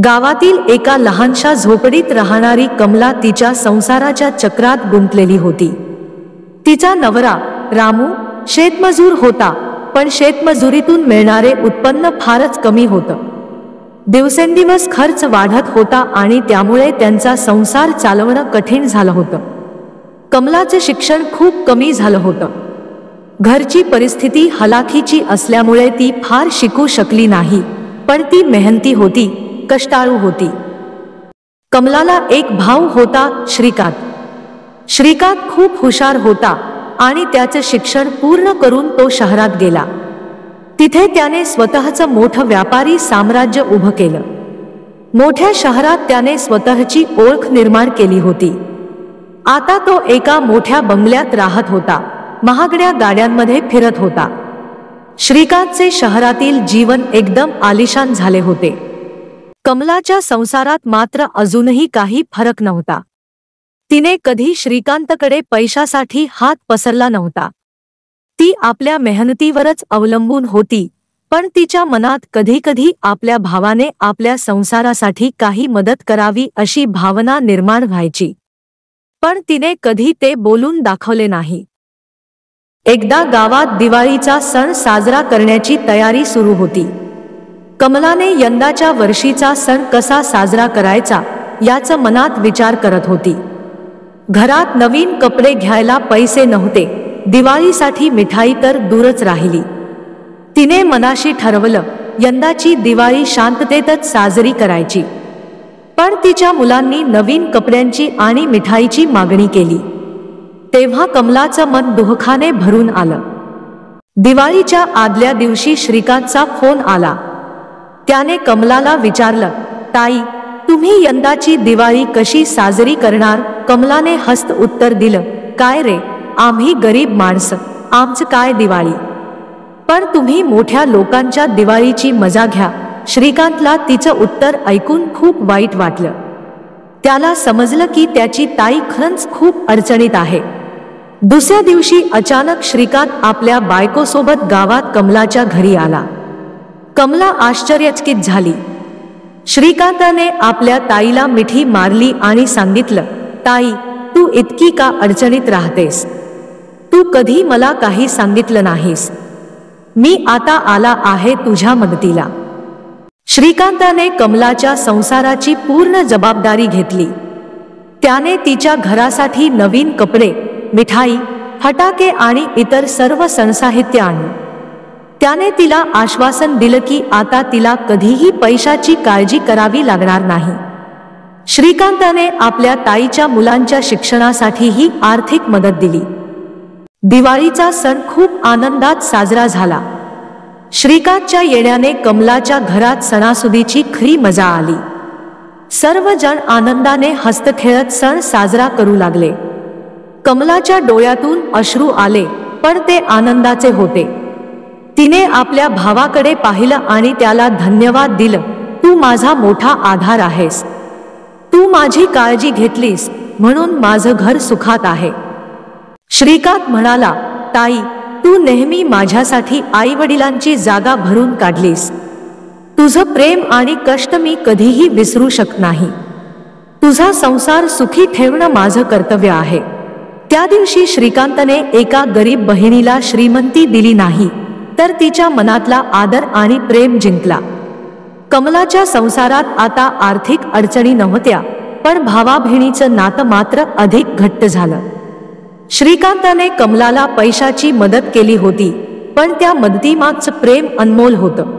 गावातील एका लहानशा झोपडीत राहणारी कमला तिच्या संसाराच्या चक्रात गुंतलेली होती। तिचा नवरा रामू शेतमजूर होता, पण शेतमजुरीतून मिळणारे उत्पन्न फारच कमी होतं। दिवसेंदिवस खर्च वाढत होता आणि त्यामुळे त्यांचा संसार चालवणं कठीण झालं होतं। कमलाचं शिक्षण खूप कमी झालं होतं। घरची परिस्थिती हलाखीची असल्यामुळे ती फार शिकू शकली नाही, पण ती मेहनती होती, कष्टाळू होती। कमलाला एक भाऊ होता, श्रीकांत। श्रीकांत खूप हुशार होता आणि त्याचं शिक्षण पूर्ण करून तो शहरात गेला। तिथे त्याने स्वतःचं मोठं व्यापारी साम्राज्य उभं केलं। मोठ्या शहरात त्याने स्वतःची ओळख निर्माण केली होती। आता तो एका मोठ्या बंगल्यात राहत होता, महागड्या गाड्यांमध्ये फिरत होता। श्रीकांतचे शहरातील जीवन एकदम आलिशान झाले होते। कमलाच्या संसारात मात्र अजूनही काही फरक नव्हता। तिने कधी श्रीकांतकडे पैशासाठी हात पसरला नव्हता। ती आपल्या मेहनतीवरच अवलंबून होती, पण तिच्या मनात कधी-कधी आपल्या भावाने आपल्या संसारासाठी काही मदत करावी अशी भावना निर्माण व्हायची, पण तिने कधी ते बोलून दाखवले नाही। एकदा गावात दिवाळीचा सण साजरा करण्याची तयारी सुरू होती। कमलाने यंदाच्या वर्षीचा सण कसा साजरा करायचा याचं मनात विचार करत होती। घरात नवीन कपडे घ्यायला पैसे नव्हते, दिवाळीसाठी मिठाई तर दूरच राहिली। तिने मनाशी ठरवलं, यंदाची दिवाळी शांततेतच साजरी करायची। पण तिच्या मुलांनी नवीन कपड्यांची आणि मिठाईची मागणी केली। तेव्हा कमलाचं मन दुःखाने भरून आलं। दिवाळीच्या आदल्या दिवशी श्रीकांतचा फोन आला। त्याने कमलाला विचारलं, ताई, तुम्ही यंदाची दिवाळी कशी साजरी करणार? कमलाने हसत उत्तर दिलं, काय रे, आम्ही गरीब माणसं, आमचं काय दिवाळी, पण तुम्ही मोठ्या लोकांच्या दिवाळीची मजा घ्या। श्रीकांतला तिचं उत्तर ऐकून खूप वाईट वाटलं। त्याला समजलं की त्याची ताई खरंच खूप अडचणीत आहे। दुसऱ्या दिवशी अचानक श्रीकांत आपल्या बायकोसोबत गावात कमलाच्या घरी आला। कमला आश्चर्यचकित झाली। श्रीकांताने आपल्या ताईला मिठी मारली आणि सांगितलं, ताई, तू इतकी का अडचणीत राहतेस? तू कधी मला काही सांगितलं नाहीस। मी आता आला आहे तुझ्या मदतीला। श्रीकांताने कमलाच्या संसाराची पूर्ण जबाबदारी घेतली। त्याने तिच्या घरासाठी नवीन कपडे, मिठाई, फटाके आणि इतर सर्व सणसाहित्य आणलं। त्याने तिला आश्वासन दिलं की आता तिला कधीही पैशाची काळजी करावी लागणार नाही। श्रीकांताने आपल्या ताईच्या मुलांच्या शिक्षणासाठीही आर्थिक मदत दिली। दिवाळीचा सण खूप आनंदात साजरा झाला। श्रीकांतच्या येण्याने कमलाच्या घरात सणासुदीची खरी मजा आली। सर्वजण आनंदाने हसतखेळत सण साजरा करू लागले। कमलाच्या डोळ्यातून अश्रू आले, पण ते आनंदाचे होते। तिने आपल्या भावाकडे पाहिलं आणि त्याला धन्यवाद दिलं, तू माझा मोठा आधार आहेस। तू माझी काळजी घेतलीस म्हणून माझं घर सुखात आहे। श्रीकांत म्हणाला, ताई, तू नेहमी माझ्यासाठी आईवडिलांची जागा भरून काढलीस। तुझं प्रेम आणि कष्ट मी कधीही विसरू शकत नाही। तुझा संसार सुखी ठेवणं माझं कर्तव्य आहे। त्या दिवशी श्रीकांतने एका गरीब बहिणीला श्रीमंती दिली नाही, तर तिच्या मनातला आदर आणि प्रेम जिंकला। कमलाच्या संसारात आता आर्थिक अडचणी नव्हत्या, पण भावा-बहिणीचं नातं मात्र अधिक घट्ट झालं। श्रीकांताने कमलाला पैशाची मदत केली होती, पण त्या मदतीमागचं प्रेम अनमोल होतं।